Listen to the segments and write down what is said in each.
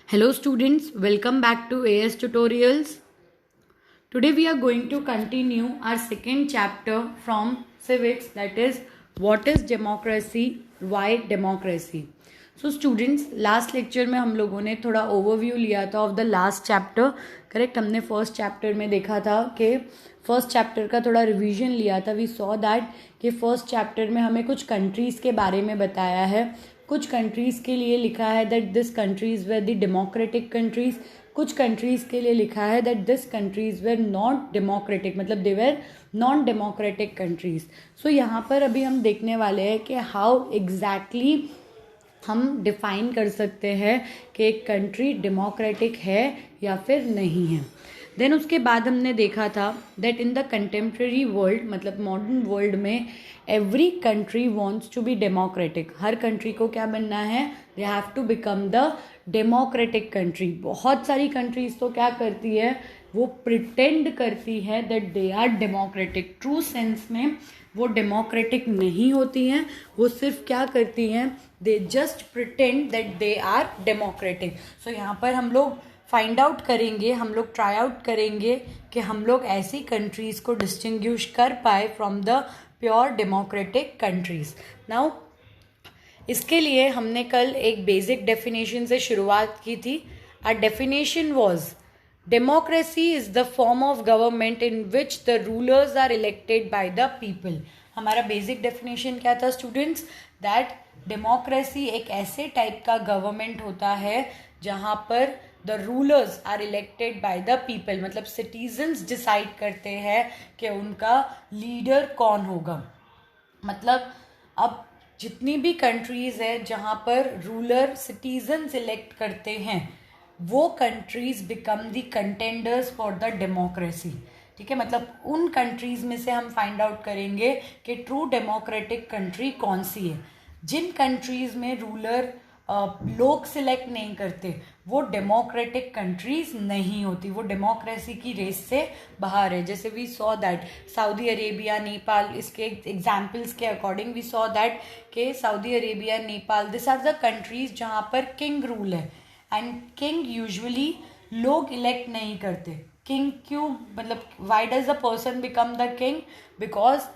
Hello students, welcome back to AS Tutorials. Today we are going to continue our second chapter from civics, that is what is democracy, why democracy. So students, last lecture में हम लोगों ने थोड़ा overview लिया था of the last chapter. Correct, हमने first chapter में देखा था कि फर्स्ट चैप्टर का थोड़ा रिवीजन लिया था. वी सॉ दैट कि फर्स्ट चैप्टर में हमें कुछ कंट्रीज़ के बारे में बताया है. कुछ कंट्रीज़ के लिए लिखा है that this countries were the democratic countries. कुछ कंट्रीज़ के लिए लिखा है that this countries were not democratic, मतलब they were non democratic countries. So यहाँ पर अभी हम देखने वाले हैं कि हाउ एग्जैक्टली हम डिफाइन कर सकते हैं कि एक कंट्री डेमोक्रेटिक है या फिर नहीं है. देन उसके बाद हमने देखा था that in the contemporary world, मतलब मॉडर्न वर्ल्ड में every country wants to be democratic. हर कंट्री को क्या बनना है, they have to become the democratic country. बहुत सारी कंट्रीज तो क्या करती है, वो प्रिटेंड करती है that they are democratic. True sense में वो डेमोक्रेटिक नहीं होती हैं. वो सिर्फ क्या करती हैं, they just pretend that they are democratic. So यहाँ पर हम लोग फाइंड आउट करेंगे, हम लोग ट्राई आउट करेंगे कि हम लोग ऐसी कंट्रीज़ को डिस्टिंग्विश कर पाए from the pure democratic countries. Now इसके लिए हमने कल एक बेसिक डेफिनेशन से शुरुआत की थी. A definition was democracy is the form of government in which the rulers are elected by the people. हमारा बेसिक डेफिनेशन क्या था स्टूडेंट्स, दैट डेमोक्रेसी एक ऐसे टाइप का गवर्नमेंट होता है जहाँ पर the rulers are elected by the people, मतलब सिटीजन्स डिसाइड करते हैं कि उनका लीडर कौन होगा. मतलब अब जितनी भी कंट्रीज़ है जहाँ पर रूलर सिटीजन्स इलेक्ट करते हैं, वो countries become the contenders for the democracy. ठीक है, मतलब उन कंट्रीज़ में से हम फाइंड आउट करेंगे कि ट्रू डेमोक्रेटिक कंट्री कौन सी है. जिन कंट्रीज़ में रूलर लोग सिलेक्ट नहीं करते वो डेमोक्रेटिक कंट्रीज नहीं होती, वो डेमोक्रेसी की रेस से बाहर है. जैसे we saw that Saudi Arabia, Nepal, इसके एग्जाम्पल्स के अकॉर्डिंग वी सॉ दैट कि Saudi Arabia, Nepal, this are the countries जहाँ पर किंग रूल है. एंड किंग यूजुअली लोग इलेक्ट नहीं करते. किंग क्यों, मतलब why does the person become the king, because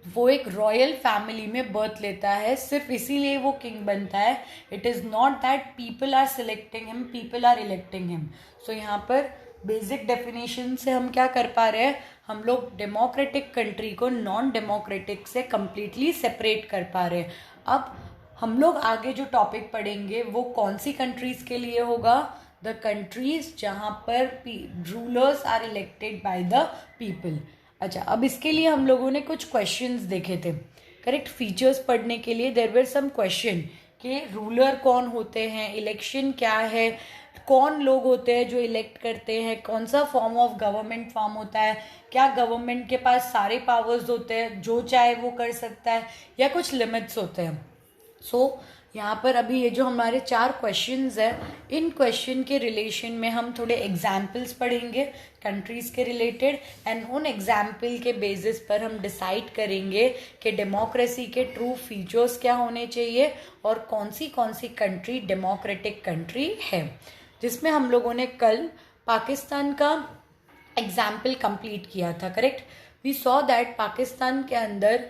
वो एक रॉयल फैमिली में बर्थ लेता है, सिर्फ इसीलिए वो किंग बनता है. It is not that people are selecting him, people are electing him. So यहाँ पर बेसिक डेफिनेशन से हम क्या कर पा रहे हैं, हम लोग डेमोक्रेटिक कंट्री को नॉन डेमोक्रेटिक से कम्प्लीटली सेपरेट कर पा रहे हैं. अब हम लोग आगे जो टॉपिक पढ़ेंगे वो कौन सी कंट्रीज़ के लिए होगा, द कंट्रीज जहाँ पर rulers are elected by the people. अच्छा, अब इसके लिए हम लोगों ने कुछ क्वेश्चंस देखे थे. करेक्ट, फीचर्स पढ़ने के लिए देयर वर सम क्वेश्चन कि रूलर कौन होते हैं, इलेक्शन क्या है, कौन लोग होते हैं जो इलेक्ट करते हैं, कौन सा फॉर्म ऑफ गवर्नमेंट फॉर्म होता है, क्या गवर्नमेंट के पास सारे पावर्स होते हैं, जो चाहे वो कर सकता है, या कुछ लिमिट्स होते हैं. सो यहाँ पर अभी ये जो हमारे 4 क्वेश्चंस हैं, इन क्वेश्चन के रिलेशन में हम थोड़े एग्जाम्पल्स पढ़ेंगे कंट्रीज़ के रिलेटेड. एंड उन एग्जाम्पल के बेसिस पर हम डिसाइड करेंगे कि डेमोक्रेसी के ट्रू फीचर्स क्या होने चाहिए और कौन सी कंट्री डेमोक्रेटिक कंट्री है. जिसमें हम लोगों ने कल पाकिस्तान का एग्जाम्पल कंप्लीट किया था. Correct, we saw that Pakistan के अंदर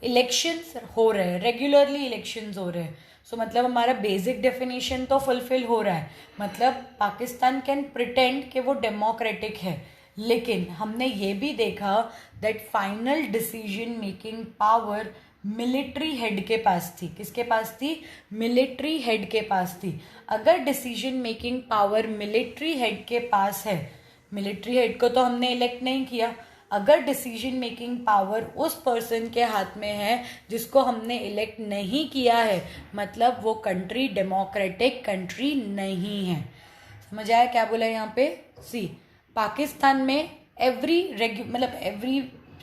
इलेक्शंस हो रहे हैं, रेगुलरली इलेक्शंस हो रहे हैं. सो मतलब हमारा बेसिक डेफिनेशन तो फुलफिल हो रहा है, मतलब पाकिस्तान कैन प्रिटेंड कि वो डेमोक्रेटिक है. लेकिन हमने ये भी देखा that final decision making power military head के पास थी. किसके पास थी, मिलिट्री हेड के पास थी. अगर decision making power military head के पास है, मिलिट्री हेड को तो हमने इलेक्ट नहीं किया, अगर डिसीजन मेकिंग पावर उस पर्सन के हाथ में है जिसको हमने इलेक्ट नहीं किया है, मतलब वो कंट्री डेमोक्रेटिक कंट्री नहीं है. समझ आया क्या बोला यहाँ पे. सी, पाकिस्तान में एवरी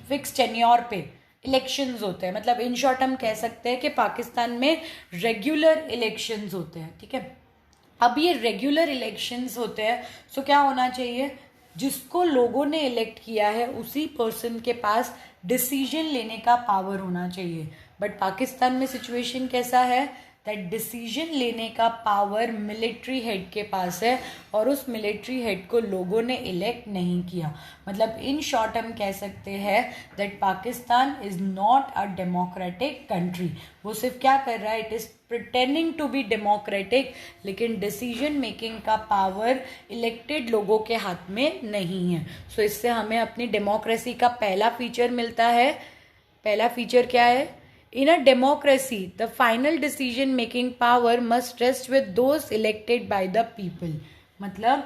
फिक्स टेन्योर पे इलेक्शंस होते हैं. मतलब इन शॉर्ट हम कह सकते हैं कि पाकिस्तान में रेगुलर इलेक्शंस होते हैं. ठीक है, अब ये रेगुलर इलेक्शंस होते हैं, सो क्या होना चाहिए, जिसको लोगों ने इलेक्ट किया है उसी पर्सन के पास डिसीजन लेने का पावर होना चाहिए. बट पाकिस्तान में सिचुएशन कैसा है, दैट डिसीजन लेने का पावर मिलिट्री हेड के पास है और उस मिलिट्री हेड को लोगों ने इलेक्ट नहीं किया. मतलब इन शॉर्ट हम कह सकते हैं that Pakistan is not a democratic country. वो सिर्फ क्या कर रहा है, it is pretending to be democratic, लेकिन डिसीजन मेकिंग का पावर इलेक्टेड लोगों के हाथ में नहीं है. सो इससे हमें अपनी डेमोक्रेसी का पहला फीचर मिलता है. पहला फीचर क्या है? In a democracy the final decision making power must rest with those elected by the people. मतलब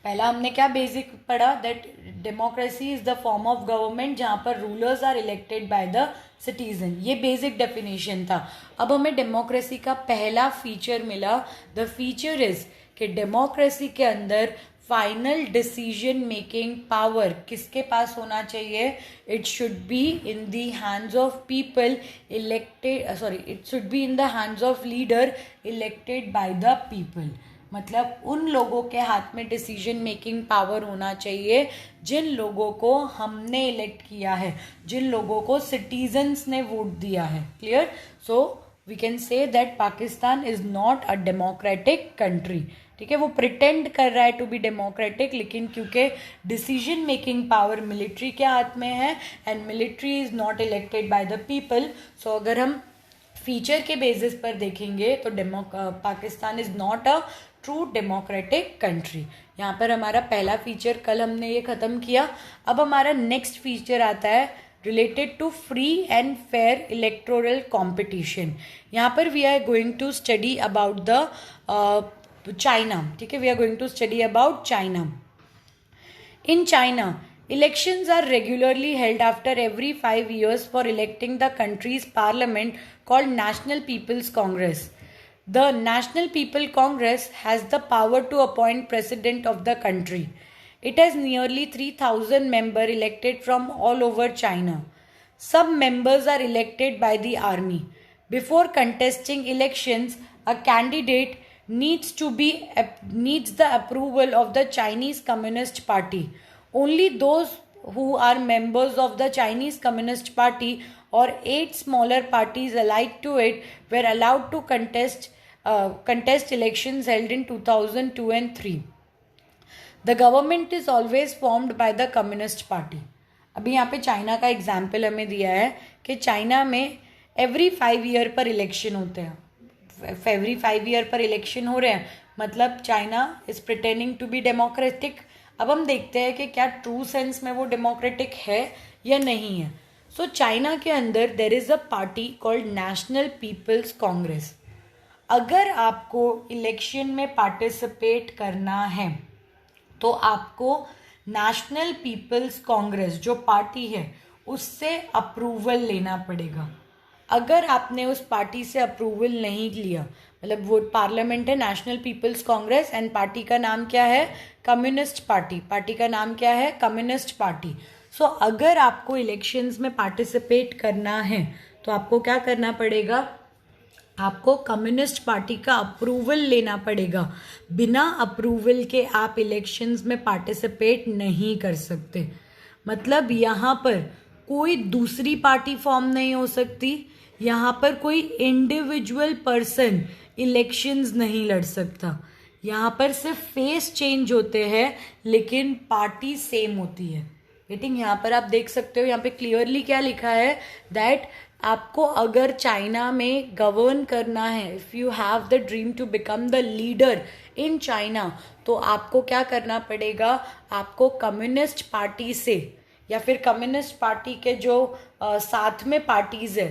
पहला हमने क्या बेसिक पढ़ा, that democracy is the form of government जहां पर rulers are elected by the citizen. ये बेसिक डेफिनेशन था. अब हमें डेमोक्रेसी का पहला फीचर मिला. द फीचर इज कि डेमोक्रेसी के अंदर फाइनल डिसीजन मेकिंग पावर किसके पास होना चाहिए? It should be in the hands of people elected, it should be in the hands of leader elected by the people. मतलब उन लोगों के हाथ में डिसीजन मेकिंग पावर होना चाहिए जिन लोगों को हमने इलेक्ट किया है, जिन लोगों को सिटीजन्स ने वोट दिया है. Clear? So we can say that Pakistan is not a democratic country. ठीक है, वो प्रिटेंड कर रहा है टू बी डेमोक्रेटिक, लेकिन क्योंकि डिसीजन मेकिंग पावर मिलिट्री के हाथ में है and military is not elected by the people. So अगर हम फीचर के बेसिस पर देखेंगे तो Pakistan is not a true democratic country. यहाँ पर हमारा पहला फीचर कल हमने ये खत्म किया. अब हमारा नेक्स्ट फीचर आता है related to free and fair electoral competition. यहाँ पर we are going to study about the China. ठीक है, we are going to study about China. In China elections are regularly held after every 5 years for electing the country's parliament called National People's Congress. The National People Congress has the power to appoint president of the country. It has nearly 3,000 members elected from all over China. Some members are elected by the army. Before contesting elections, a candidate needs the approval of the Chinese Communist Party. Only those who are members of the Chinese Communist Party or 8 smaller parties allied to it were allowed to contest elections held in 2002 and 3. The government is always formed by the Communist Party. अभी यहाँ पे China का example हमें दिया है कि China में every 5 year पर इलेक्शन होते हैं. एवरी 5 ईयर पर इलेक्शन हो रहे हैं, मतलब China is pretending to be democratic. अब हम देखते हैं कि क्या ट्रू सेंस में वो डेमोक्रेटिक है या नहीं है. सो चाइना के अंदर there is a party called National People's Congress. अगर आपको इलेक्शन में पार्टिसिपेट करना है तो आपको नेशनल पीपल्स कांग्रेस जो पार्टी है उससे अप्रूवल लेना पड़ेगा. अगर आपने उस पार्टी से अप्रूवल नहीं लिया, मतलब वो पार्लियामेंट है National People's Congress and party का नाम क्या है? Communist party. पार्टी का नाम क्या है? Communist party. सो अगर आपको इलेक्शंस में पार्टिसिपेट करना है तो आपको क्या करना पड़ेगा? आपको कम्युनिस्ट पार्टी का अप्रूवल लेना पड़ेगा. बिना अप्रूवल के आप इलेक्शंस में पार्टिसिपेट नहीं कर सकते. मतलब यहाँ पर कोई दूसरी पार्टी फॉर्म नहीं हो सकती, यहाँ पर कोई इंडिविजुअल पर्सन इलेक्शंस नहीं लड़ सकता. यहाँ पर सिर्फ फेस चेंज होते हैं लेकिन पार्टी सेम होती है. गेटिंग? यहाँ पर आप देख सकते हो, यहाँ पे क्लियरली क्या लिखा है दैट आपको अगर चाइना में गवर्न करना है, if you have the dream to become the leader in China, तो आपको क्या करना पड़ेगा? आपको कम्युनिस्ट पार्टी से या फिर कम्युनिस्ट पार्टी के जो साथ में पार्टीज है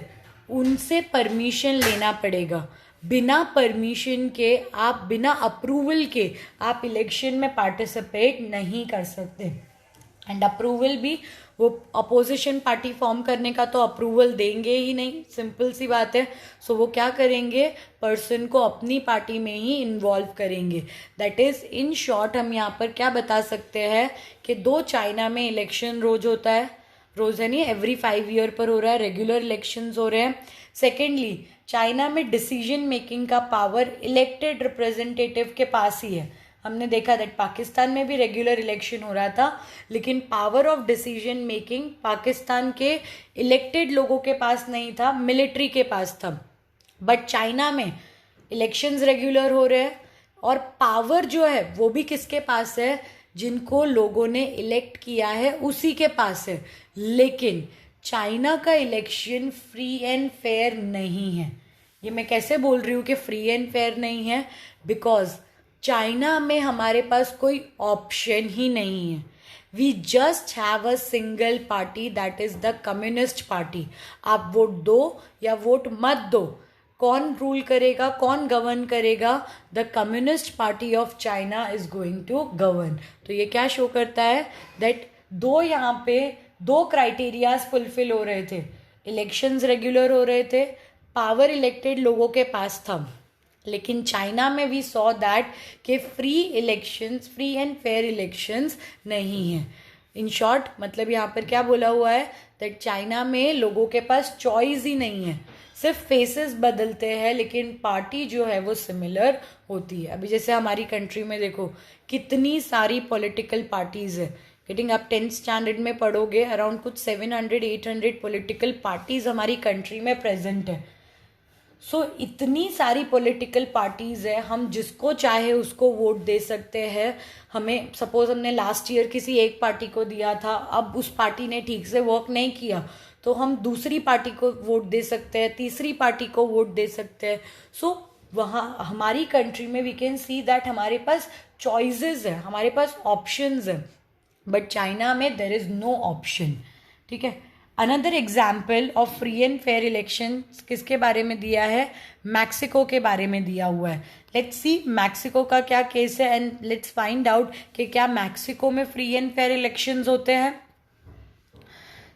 उनसे परमिशन लेना पड़ेगा. बिना परमिशन के आप, बिना अप्रूवल के आप इलेक्शन में पार्टिसिपेट नहीं कर सकते. एंड अप्रूवल भी वो अपोजिशन पार्टी फॉर्म करने का तो अप्रूवल देंगे ही नहीं, सिंपल सी बात है. सो वो क्या करेंगे? पर्सन को अपनी पार्टी में ही इन्वॉल्व करेंगे. दैट इज इन शॉर्ट हम यहाँ पर क्या बता सकते हैं कि दो चाइना में इलेक्शन रोज होता है, रोज है नहीं, एवरी 5 ईयर पर हो रहा है, रेगुलर इलेक्शंस हो रहे हैं. सेकेंडली चाइना में डिसीजन मेकिंग का पावर इलेक्टेड रिप्रेजेंटेटिव के पास ही है. हमने देखा दैट पाकिस्तान में भी रेगुलर इलेक्शन हो रहा था लेकिन power of decision making Pakistan के इलेक्टेड लोगों के पास नहीं था, मिलिट्री के पास था. बट चाइना में इलेक्शंस रेगुलर हो रहे हैं और पावर जो है वो भी किसके पास है, जिनको लोगों ने इलेक्ट किया है उसी के पास है। लेकिन चाइना का इलेक्शन फ्री एंड फेयर नहीं है। ये मैं कैसे बोल रही हूँ कि फ्री एंड फेयर नहीं है, बिकॉज चाइना में हमारे पास कोई ऑप्शन ही नहीं है। We just have a single party, that is the Communist Party. आप वोट दो या वोट मत दो, कौन रूल करेगा, कौन गवर्न करेगा, the Communist Party of China is going to govern. तो ये क्या शो करता है, दैट यहाँ पे दो क्राइटेरियाज फुलफिल हो रहे थे, इलेक्शंस रेगुलर हो रहे थे, पावर इलेक्टेड लोगों के पास था। लेकिन चाइना में वी सॉ दैट कि फ्री एंड फेयर इलेक्शंस नहीं है। इन शॉर्ट मतलब यहाँ पर क्या बोला हुआ है, दैट चाइना में लोगों के पास चॉइस ही नहीं है, सिर्फ फेसेस बदलते हैं लेकिन पार्टी जो है वो सिमिलर होती है। अभी जैसे हमारी कंट्री में देखो कितनी सारी पॉलिटिकल पार्टीज है। गेटिंग आप 10th स्टैंडर्ड में पढ़ोगे, अराउंड कुछ 700-800 पॉलिटिकल पार्टीज हमारी कंट्री में प्रेजेंट है। सो इतनी सारी पॉलिटिकल पार्टीज है, हम जिसको चाहे उसको वोट दे सकते हैं। हमें सपोज हमने लास्ट ईयर किसी एक पार्टी को दिया था, अब उस पार्टी ने ठीक से वर्क नहीं किया तो हम दूसरी पार्टी को वोट दे सकते हैं, तीसरी पार्टी को वोट दे सकते हैं। सो वहाँ हमारी कंट्री में वी कैन सी दैट हमारे पास चॉइसेस है, हमारे पास ऑप्शंस है। बट चाइना में देर इज नो ऑप्शन। ठीक है, another example of free and fair election किसके बारे में दिया है, मैक्सिको के बारे में दिया हुआ है। लेट्स सी मैक्सिको का क्या केस है एंड लेट्स फाइंड आउट कि क्या मैक्सिको में फ्री एंड फेयर इलेक्शंस होते हैं।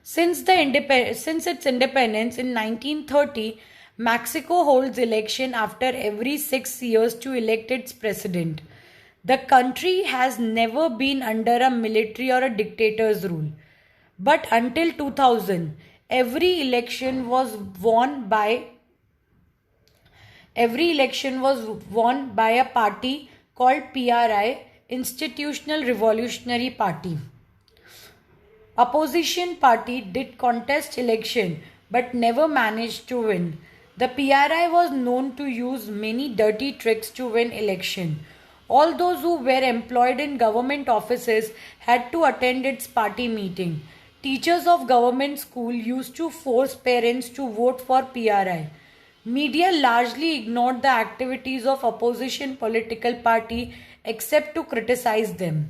Since its independence in 1930, Mexico holds election after every 6 years to elect its president. The country has never been under a military or a dictator's rule. But until 2000, every election was won by a party called PRI, Institutional Revolutionary Party. Opposition party did contest election but never managed to win. The PRI was known to use many dirty tricks to win election. All those who were employed in government offices had to attend its party meeting. Teachers of government school used to force parents to vote for PRI. Media largely ignored the activities of opposition political party except to criticize them.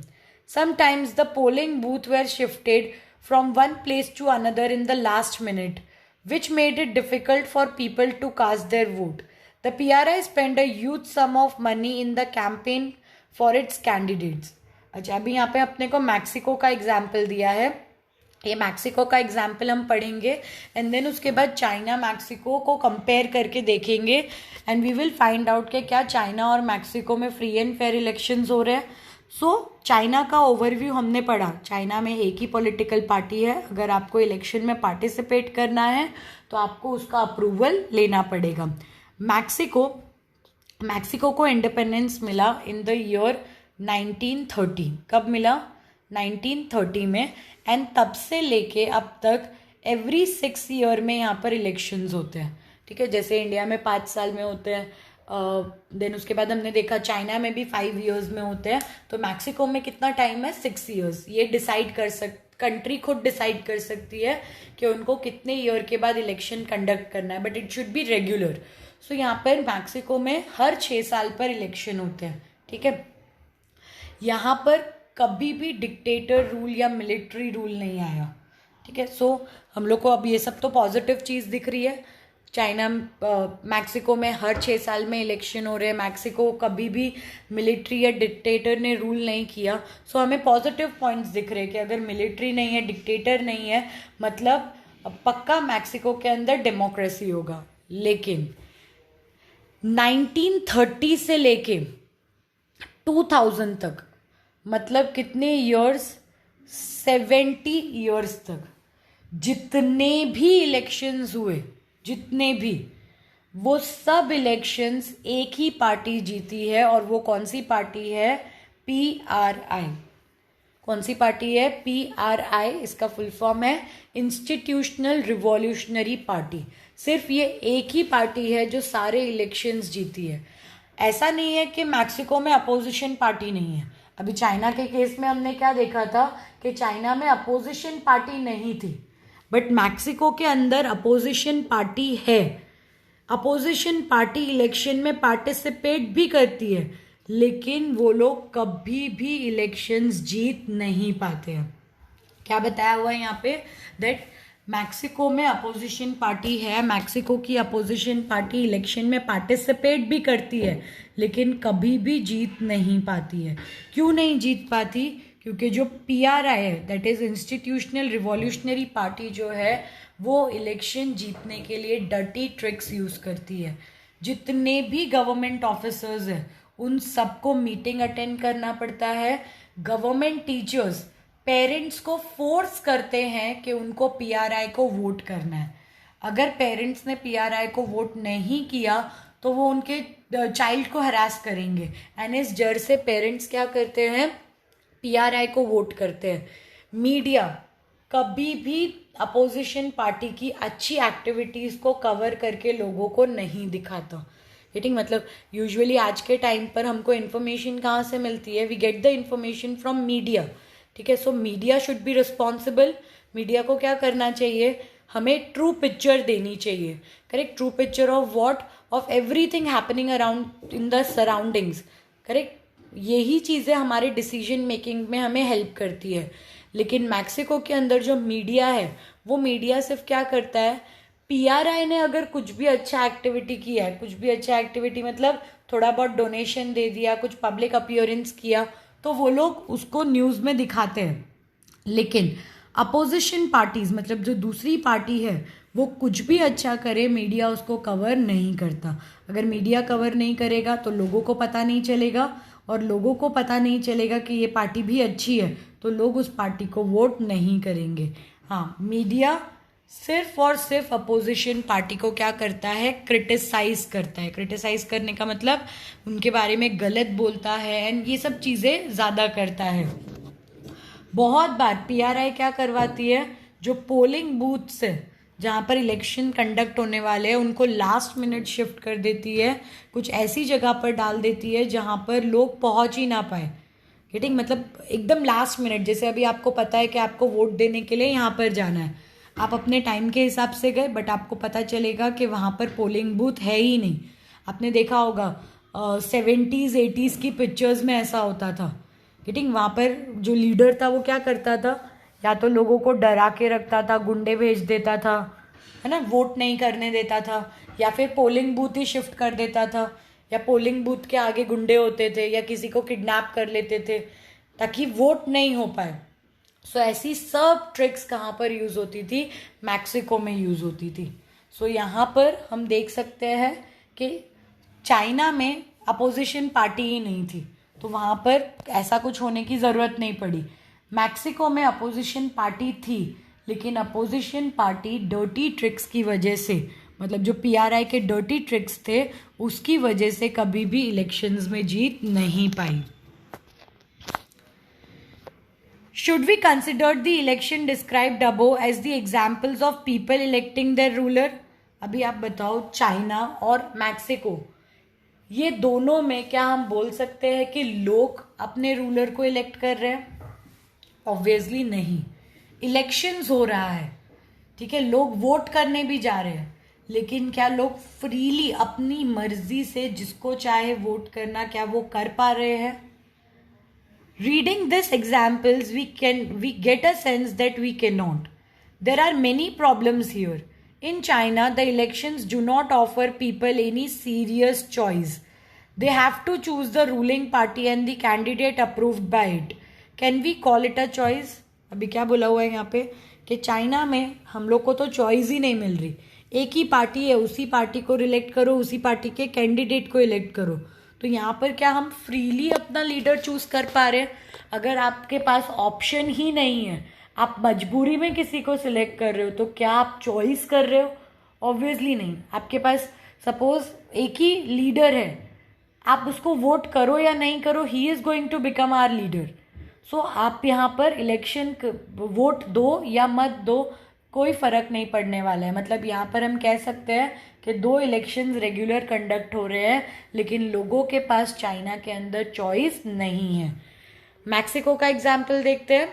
Sometimes the polling booths were shifted from one place to another in the last minute, which made it difficult for people to cast their vote. The PRI spent a huge sum of money in the campaign for its candidates. अच्छा, अभी यहाँ पे अपने को Mexico का example दिया है। ये मैक्सिको का एग्जाम्पल हम पढ़ेंगे एंड देन उसके बाद चाइना मैक्सिको को कंपेयर करके देखेंगे and we will find out कि क्या चाइना और मैक्सिको में फ्री एंड फेयर इलेक्शंस हो रहे हैं। सो चाइना का ओवरव्यू हमने पढ़ा। चाइना में एक ही पॉलिटिकल पार्टी है, अगर आपको इलेक्शन में पार्टिसिपेट करना है तो आपको उसका अप्रूवल लेना पड़ेगा। मैक्सिको को इंडिपेंडेंस मिला इन द ईयर 1930। कब मिला, 1930 में। एंड तब से लेके अब तक एवरी 6 ईयर में यहाँ पर इलेक्शंस होते हैं। ठीक है, जैसे इंडिया में 5 साल में होते हैं, देन उसके बाद हमने देखा चाइना में भी 5 ईयर्स में होते हैं। तो मैक्सिको में कितना टाइम है, 6 ईयर्स। ये डिसाइड कंट्री खुद डिसाइड कर सकती है कि उनको कितने ईयर के बाद इलेक्शन कंडक्ट करना है, but it should be regular. So यहाँ पर मैक्सिको में हर 6 साल पर इलेक्शन होते हैं। ठीक है, यहाँ पर कभी भी डिक्टेटर रूल या मिलिट्री रूल नहीं आया। ठीक है, सो हम लोग को अब ये सब तो पॉजिटिव चीज़ दिख रही है। चाइना मैक्सिको में हर 6 साल में इलेक्शन हो रहे हैं, मैक्सिको कभी भी मिलिट्री या डिक्टेटर ने रूल नहीं किया। सो हमें पॉजिटिव पॉइंट्स दिख रहे हैं कि अगर मिलिट्री नहीं है, डिक्टेटर नहीं है, मतलब पक्का मैक्सिको के अंदर डेमोक्रेसी होगा। लेकिन 1930 से लेके 2000 तक, मतलब कितने ईयर्स, 70 ईयर्स तक जितने भी इलेक्शंस हुए, जितने भी, वो सब इलेक्शंस एक ही पार्टी जीती है। और वो कौन सी पार्टी है, PRI। कौन सी पार्टी है, PRI। इसका फुल फॉर्म है इंस्टीट्यूशनल रिवॉल्यूशनरी पार्टी। सिर्फ ये एक ही पार्टी है जो सारे इलेक्शंस जीती है। ऐसा नहीं है कि मैक्सिको में अपोजिशन पार्टी नहीं है। अभी चाइना के केस में हमने क्या देखा था कि चाइना में अपोजिशन पार्टी नहीं थी, बट मैक्सिको के अंदर अपोजिशन पार्टी है। अपोजिशन पार्टी इलेक्शन में पार्टिसिपेट भी करती है, लेकिन वो लोग कभी भी इलेक्शंस जीत नहीं पाते हैं। क्या बताया हुआ है यहाँ पे, दैट मैक्सिको में अपोजिशन पार्टी है, मैक्सिको की अपोजिशन पार्टी इलेक्शन में पार्टिसिपेट भी करती है, लेकिन कभी भी जीत नहीं पाती है। क्यों नहीं जीत पाती? क्योंकि जो PRI है, that is institutional revolutionary party, जो है वो इलेक्शन जीतने के लिए डर्टी ट्रिक्स यूज करती है। जितने भी गवर्नमेंट ऑफिसर्स हैं उन सबको मीटिंग अटेंड करना पड़ता है। गवर्नमेंट टीचर्स पेरेंट्स को फोर्स करते हैं कि उनको PRI को वोट करना है। अगर पेरेंट्स ने PRI को वोट नहीं किया तो वो उनके चाइल्ड को हरास करेंगे, एंड इस डर से पेरेंट्स क्या करते हैं, PRI को वोट करते हैं। मीडिया कभी भी अपोजिशन पार्टी की अच्छी एक्टिविटीज़ को कवर करके लोगों को नहीं दिखाता। ठीक, मतलब यूजुअली आज के टाइम पर हमको इन्फॉर्मेशन कहाँ से मिलती है? We get the information from media. ठीक है, so media should be responsible. Media को क्या करना चाहिए? हमें ट्रू पिक्चर देनी चाहिए। Correct, true picture of what, of everything happening around in the surroundings. Correct, यही चीज़ें हमारे डिसीजन मेकिंग में हमें हेल्प करती है। लेकिन मैक्सिको के अंदर जो मीडिया है, वो मीडिया सिर्फ क्या करता है, PRI ने अगर कुछ भी अच्छा एक्टिविटी किया है, कुछ भी अच्छा एक्टिविटी मतलब थोड़ा बहुत डोनेशन दे दिया, कुछ पब्लिक अपीयरेंस किया, तो वो लोग उसको न्यूज़ में दिखाते हैं। लेकिन अपोजिशन पार्टीज, मतलब जो दूसरी पार्टी है, वो कुछ भी अच्छा करे, मीडिया उसको कवर नहीं करता। अगर मीडिया कवर नहीं करेगा तो लोगों को पता नहीं चलेगा, और लोगों को पता नहीं चलेगा कि ये पार्टी भी अच्छी है, तो लोग उस पार्टी को वोट नहीं करेंगे। हाँ, मीडिया सिर्फ और सिर्फ अपोजिशन पार्टी को क्या करता है, क्रिटिसाइज करता है। क्रिटिसाइज करने का मतलब उनके बारे में गलत बोलता है, एंड ये सब चीज़ें ज़्यादा करता है। बहुत बार PRI क्या करवाती है, जो पोलिंग बूथ्स है जहाँ पर इलेक्शन कंडक्ट होने वाले हैं, उनको लास्ट मिनट शिफ्ट कर देती है, कुछ ऐसी जगह पर डाल देती है जहाँ पर लोग पहुँच ही ना पाए। ठीक, मतलब एकदम लास्ट मिनट। जैसे अभी आपको पता है कि आपको वोट देने के लिए यहाँ पर जाना है, आप अपने टाइम के हिसाब से गए, बट आपको पता चलेगा कि वहाँ पर पोलिंग बूथ है ही नहीं। आपने देखा होगा 70s 80s की पिक्चर्स में ऐसा होता था। ठीक, वहाँ पर जो लीडर था वो क्या करता था, या तो लोगों को डरा के रखता था, गुंडे भेज देता था, है ना, वोट नहीं करने देता था, या फिर पोलिंग बूथ ही शिफ्ट कर देता था, या पोलिंग बूथ के आगे गुंडे होते थे, या किसी को किडनैप कर लेते थे ताकि वोट नहीं हो पाए। सो ऐसी सब ट्रिक्स कहाँ पर यूज़ होती थी, मैक्सिको में यूज़ होती थी। सो यहाँ पर हम देख सकते हैं कि चाइना में अपोजिशन पार्टी ही नहीं थी, तो वहाँ पर ऐसा कुछ होने की ज़रूरत नहीं पड़ी। मैक्सिको में अपोजिशन पार्टी थी, लेकिन अपोजिशन पार्टी डर्टी ट्रिक्स की वजह से, मतलब जो PRI के डर्टी ट्रिक्स थे, उसकी वजह से कभी भी इलेक्शंस में जीत नहीं पाई। Should we consider the election described above as the examples of people electing their ruler? अभी आप बताओ, चाइना और मैक्सिको, ये दोनों में क्या हम बोल सकते हैं कि लोग अपने रूलर को इलेक्ट कर रहे हैं? ऑब्वियसली नहीं। इलेक्शंस हो रहा है, ठीक है, लोग वोट करने भी जा रहे हैं, लेकिन क्या लोग फ्रीली अपनी मर्जी से जिसको चाहे वोट करना, क्या वो कर पा रहे हैं? Reading these examples, we get a sense that we cannot. There are many problems here. In China, the elections do not offer people any serious choice. They have to choose the ruling party and the candidate approved by it. Can we call it a choice? अभी क्या बोला हुआ है यहाँ पे कि China में हम लोग को तो चॉइस ही नहीं मिल रही। एक ही पार्टी है, उसी पार्टी को इलेक्ट करो, उसी पार्टी के कैंडिडेट को इलेक्ट करो। तो यहाँ पर क्या हम फ्रीली अपना लीडर चूज कर पा रहे हैं? अगर आपके पास ऑप्शन ही नहीं है, आप मजबूरी में किसी को सिलेक्ट कर रहे हो, तो क्या आप चॉइस कर रहे हो? ऑब्वियसली नहीं। आपके पास सपोज एक ही लीडर है, आप उसको वोट करो या नहीं करो, he is going to become our leader. So आप यहाँ पर इलेक्शन वोट दो या मत दो, कोई फ़र्क नहीं पड़ने वाला है। मतलब यहाँ पर हम कह सकते हैं कि 2 इलेक्शंस रेगुलर कंडक्ट हो रहे हैं, लेकिन लोगों के पास चाइना के अंदर चॉइस नहीं है। मैक्सिको का एग्जाम्पल देखते हैं।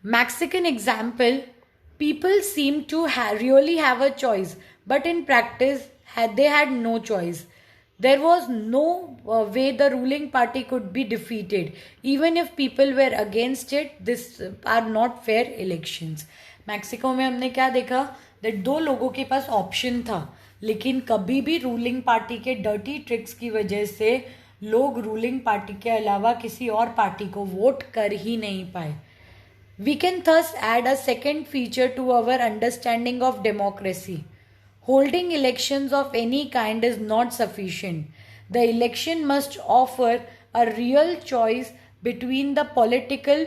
Mexican example, people seem to really have a choice, but in practice, they had no choice. There was no way the ruling party could be defeated. Even if people were against it, this are not fair elections. Mexico में हमने क्या देखा, that 2 लोगों के पास option था, लेकिन कभी भी रूलिंग पार्टी के डर्टी ट्रिक्स की वजह से लोग रूलिंग पार्टी के अलावा किसी और पार्टी को वोट कर ही नहीं पाए। We can thus add a second feature to our understanding of democracy. Holding elections of any kind is not sufficient. The election must offer a real choice between the political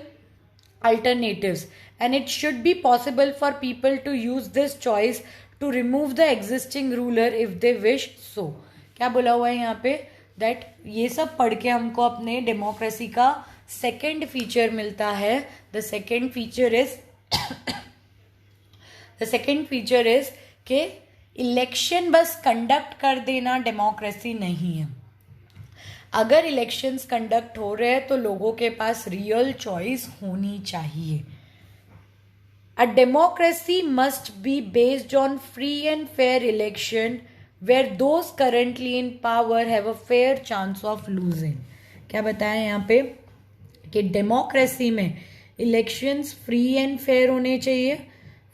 alternatives, and it should be possible for people to use this choice to remove the existing ruler if they wish so. क्या बोला हुआ है यहाँ पे, that ये सब पढ़ के हमको अपने डेमोक्रेसी का सेकेंड फीचर मिलता है। द सेकेंड फीचर इज कि इलेक्शन बस कंडक्ट कर देना डेमोक्रेसी नहीं है। अगर इलेक्शंस कंडक्ट हो रहे हैं तो लोगों के पास रियल चॉइस होनी चाहिए। A democracy must be based on free and fair election where those currently in power have a fair chance of losing. क्या बताया यहाँ पे कि डेमोक्रेसी में इलेक्शंस फ्री एंड फेयर होने चाहिए।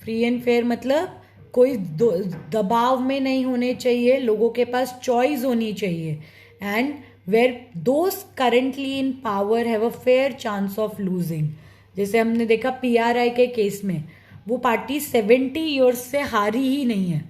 फ्री एंड फेयर मतलब कोई दबाव में नहीं होने चाहिए, लोगों के पास चॉइस होनी चाहिए। And where those currently in power have a fair chance of losing. जैसे हमने देखा PRI के केस में, वो पार्टी 70 ईयर्स से हारी ही नहीं है।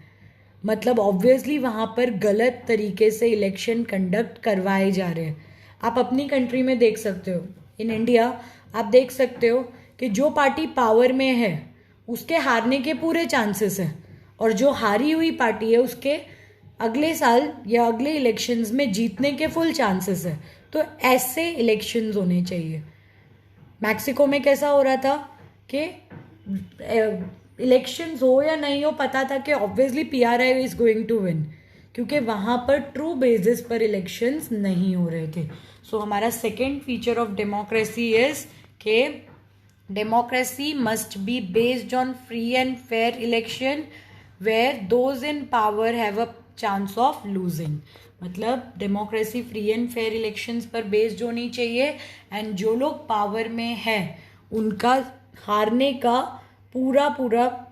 मतलब ऑब्वियसली वहाँ पर गलत तरीके से इलेक्शन कंडक्ट करवाए जा रहे हैं। आप अपनी कंट्री में देख सकते हो, इन इंडिया आप देख सकते हो कि जो पार्टी पावर में है उसके हारने के पूरे चांसेस हैं, और जो हारी हुई पार्टी है उसके अगले साल या अगले इलेक्शंस में जीतने के फुल चांसेस है। तो ऐसे इलेक्शंस होने चाहिए। मैक्सिको में कैसा हो रहा था कि इलेक्शंस हो या नहीं हो, पता था कि obviously PRI is going to win, क्योंकि वहाँ पर ट्रू बेसिस पर इलेक्शंस नहीं हो रहे थे। सो हमारा second feature of democracy is के democracy must be based on free and fair election where those in power have a chance of losing. मतलब democracy free and fair elections पर based होनी चाहिए, एंड जो लोग power में है उनका हारने का पूरा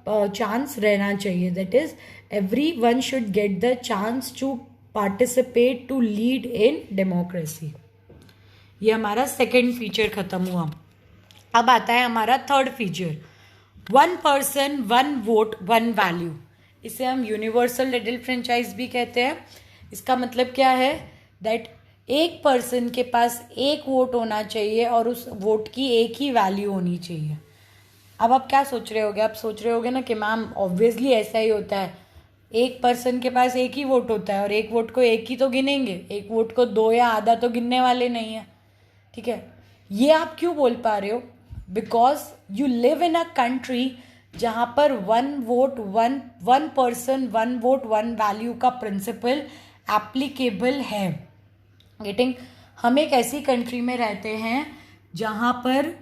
चांस रहना चाहिए। That is everyone should get the chance to participate to lead in democracy। ये हमारा सेकेंड फीचर खत्म हुआ। अब आता है हमारा third feature, 1 person 1 vote 1 value। इसे हम यूनिवर्सल लिटिल फ्रेंचाइज भी कहते हैं। इसका मतलब क्या है, दैट एक पर्सन के पास एक वोट होना चाहिए और उस वोट की एक ही वैल्यू होनी चाहिए। अब आप क्या सोच रहे होगे, आप सोच रहे होगे ना कि मैम ऑब्वियसली ऐसा ही होता है, एक पर्सन के पास एक ही वोट होता है और एक वोट को एक ही तो गिनेंगे, एक वोट को 2 या आधा तो गिनने वाले नहीं है। ठीक है, ये आप क्यों बोल पा रहे हो, because you live in a country जहाँ पर 1 vote 1 person 1 vote 1 वैल्यू का प्रिंसिपल एप्लीकेबल है। गेटिंग, हम एक ऐसी कंट्री में रहते हैं जहाँ पर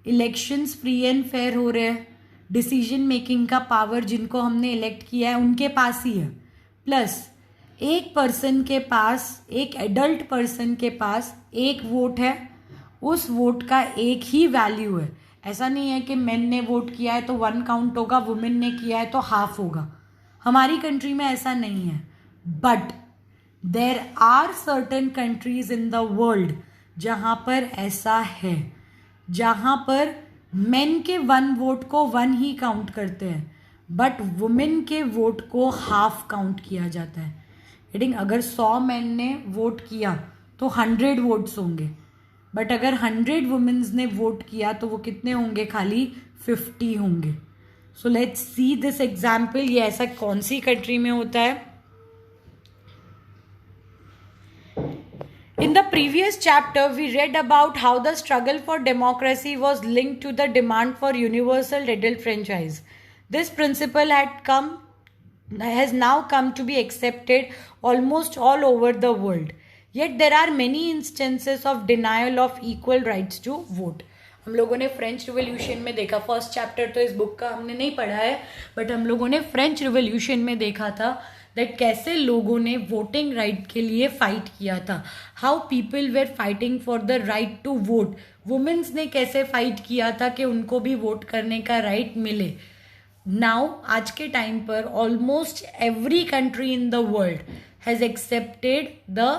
इलेक्शंस फ्री एंड फेयर हो रहे हैं, डिसीजन मेकिंग का पावर जिनको हमने इलेक्ट किया है उनके पास ही है, प्लस एक पर्सन के पास, एक एडल्ट पर्सन के पास एक वोट है, उस वोट का एक ही वैल्यू है। ऐसा नहीं है कि मेन ने वोट किया है तो 1 काउंट होगा, वुमेन ने किया है तो हाफ होगा। हमारी कंट्री में ऐसा नहीं है, but there are certain countries in the world जहाँ पर ऐसा है, जहाँ पर मेन के 1 वोट को 1 ही काउंट करते हैं, बट वुमेन के वोट को हाफ काउंट किया जाता है। रीडिंग, अगर 100 मेन ने वोट किया तो 100 वोट्स होंगे, बट अगर 100 वुमेन्स ने वोट किया तो वो कितने होंगे, खाली 50 होंगे। So let's see this example. ये ऐसा कौन सी कंट्री में होता है, In the previous chapter, we read about how the struggle for democracy was linked to the demand for universal adult franchise. This principle has now come to be accepted almost all over the world. Yet there are many instances of denial of equal rights to vote. हम लोगों ने French revolution में देखा, first chapter तो इस book का हमने नहीं पढ़ा है, बट हम लोगों ने फ्रेंच रिवॉल्यूशन में देखा था दैट कैसे लोगों ने वोटिंग राइट के लिए फाइट किया था. How people were fighting for the right to vote. Womens ने कैसे फाइट किया था कि उनको भी वोट करने का राइट मिले. नाउ आज के टाइम पर almost every country in the world has accepted the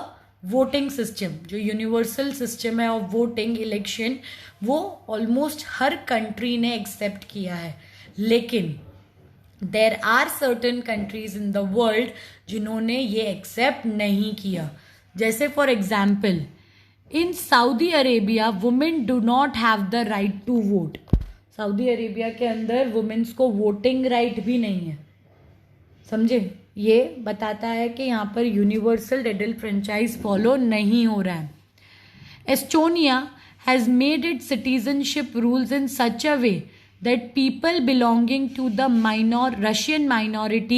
voting system. जो यूनिवर्सल सिस्टम है ऑफ वोटिंग इलेक्शन, वो ऑलमोस्ट हर कंट्री ने एक्सेप्ट किया है. लेकिन there are certain countries in the world जिन्होंने ये एक्सेप्ट नहीं किया. जैसे for example in Saudi Arabia women do not have the right to vote. Saudi Arabia के अंदर वुमेन्स को वोटिंग राइट भी नहीं है. समझे, ये बताता है कि यहाँ पर यूनिवर्सल एडल्ट फ्रेंचाइज फॉलो नहीं हो रहा है. Estonia has made it citizenship rules in such a way that people belonging to the Russian minority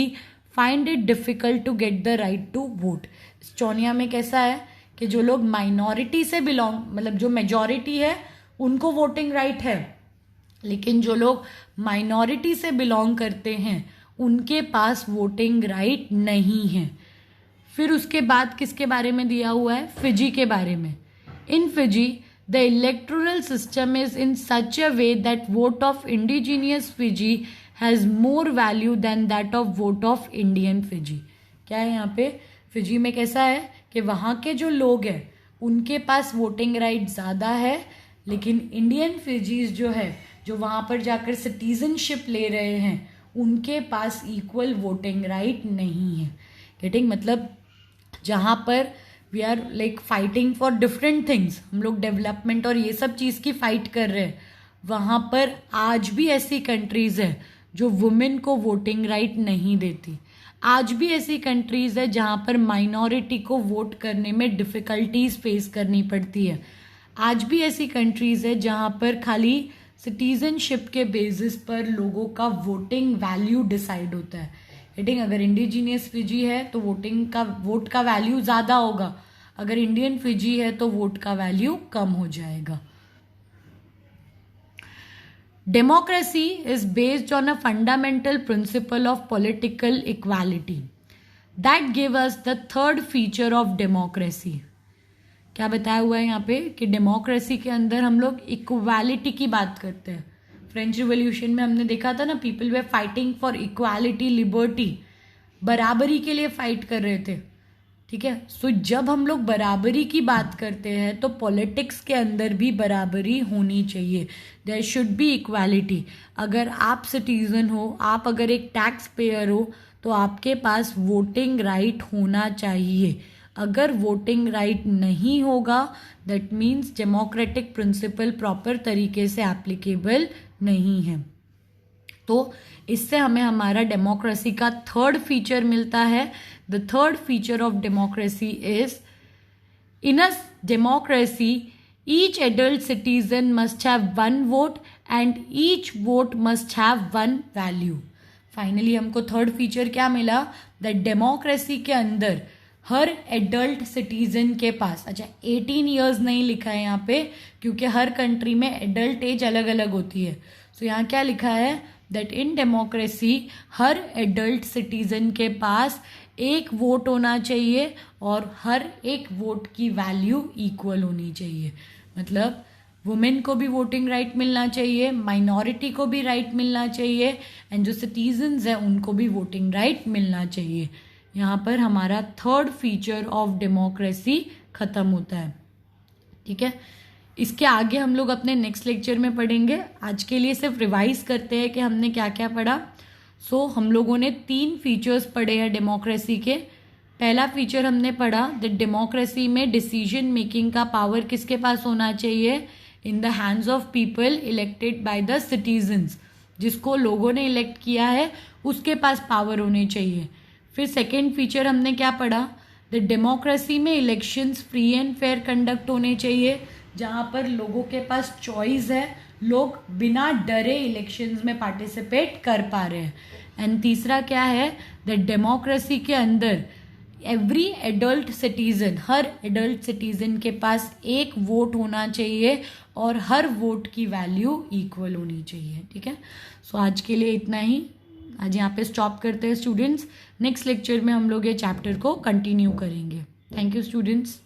find it difficult to get the right to vote. Estonia में कैसा है कि जो लोग माइनॉरिटी से मतलब जो मेजॉरिटी है उनको वोटिंग राइट है, लेकिन जो लोग माइनॉरिटी से बिलोंग करते हैं उनके पास वोटिंग राइट नहीं है. फिर उसके बाद किसके बारे में दिया हुआ है, फिजी के बारे में. इन Fiji the electoral system is in such a way that vote of indigenous Fiji has more value than that of vote of Indian Fiji. क्या है यहाँ पे फिजी में कैसा है कि वहाँ के जो लोग हैं उनके पास वोटिंग राइट ज़्यादा है, लेकिन इंडियन फिजीज जो है जो वहाँ पर जाकर सिटीजनशिप ले रहे हैं उनके पास इक्वल वोटिंग राइट नहीं है. गेटिंग, मतलब जहाँ पर we are like fighting for different things, हम लोग डेवलपमेंट और ये सब चीज़ की फाइट कर रहे हैं, वहाँ पर आज भी ऐसी कंट्रीज़ है जो वुमेन को वोटिंग राइट नहीं देती. आज भी ऐसी कंट्रीज़ है जहाँ पर माइनॉरिटी को वोट करने में डिफ़िकल्टीज फेस करनी पड़ती है. आज भी ऐसी कंट्रीज़ है जहाँ पर खाली सिटीजनशिप के बेसिस पर लोगों का वोटिंग वैल्यू डिसाइड होता है. हेडिंग, अगर इंडिजीनियस फिजी है तो वोट का वैल्यू ज़्यादा होगा, अगर इंडियन फिजी है तो वोट का वैल्यू कम हो जाएगा. Democracy is based on a fundamental principle of political equality that give us the third feature of democracy. क्या बताया हुआ है यहाँ पे कि डेमोक्रेसी के अंदर हम लोग इक्वालिटी की बात करते हैं. फ्रेंच रिवॉल्यूशन में हमने देखा था ना, people way fighting for equality, liberty, बराबरी के लिए फाइट कर रहे थे. ठीक है, सो जब हम लोग बराबरी की बात करते हैं तो पॉलिटिक्स के अंदर भी बराबरी होनी चाहिए. There should be equality. अगर आप सिटीजन हो, आप अगर एक टैक्स पेयर हो, तो आपके पास वोटिंग राइट होना चाहिए. अगर वोटिंग राइट नहीं होगा that means democratic principle proper तरीके से एप्लीकेबल नहीं है. तो इससे हमें हमारा डेमोक्रेसी का थर्ड फीचर मिलता है. The third feature of democracy is in a democracy each adult citizen must have one vote and each vote must have one value. Finally हमको थर्ड फीचर क्या मिला, दैट डेमोक्रेसी के अंदर हर adult citizen के पास, अच्छा 18 years नहीं लिखा है यहाँ पे क्योंकि हर कंट्री में एडल्ट एज अलग अलग होती है. सो यहाँ क्या लिखा है that in democracy her adult citizen के पास एक वोट होना चाहिए और हर एक वोट की वैल्यू इक्वल होनी चाहिए. मतलब वुमेन को भी वोटिंग राइट मिलना चाहिए, माइनॉरिटी को भी राइट मिलना चाहिए, एंड जो सिटीजन्स हैं उनको भी वोटिंग राइट मिलना चाहिए. यहाँ पर हमारा थर्ड फीचर ऑफ डेमोक्रेसी खत्म होता है. ठीक है, इसके आगे हम लोग अपने नेक्स्ट लेक्चर में पढ़ेंगे. आज के लिए सिर्फ रिवाइज करते हैं कि हमने क्या क्या पढ़ा. हम लोगों ने 3 फीचर्स पढ़े हैं डेमोक्रेसी के. पहला फीचर हमने पढ़ा दैट डेमोक्रेसी में डिसीजन मेकिंग का पावर किसके पास होना चाहिए, in the hands of people elected by the citizens. जिसको लोगों ने इलेक्ट किया है उसके पास पावर होने चाहिए. फिर सेकेंड फीचर हमने क्या पढ़ा, द डेमोक्रेसी में elections free and fair conduct होने चाहिए, जहाँ पर लोगों के पास चॉइस है, लोग बिना डरे इलेक्शंस में पार्टिसिपेट कर पा रहे हैं। एंड तीसरा क्या है, द डेमोक्रेसी के अंदर एवरी एडल्ट सिटीज़न, हर एडल्ट सिटीज़न के पास एक वोट होना चाहिए और हर वोट की वैल्यू इक्वल होनी चाहिए। ठीक है, सो आज के लिए इतना ही, आज यहाँ पे स्टॉप करते हैं स्टूडेंट्स। नेक्स्ट लेक्चर में हम लोग ये चैप्टर को कंटिन्यू करेंगे। Thank you students.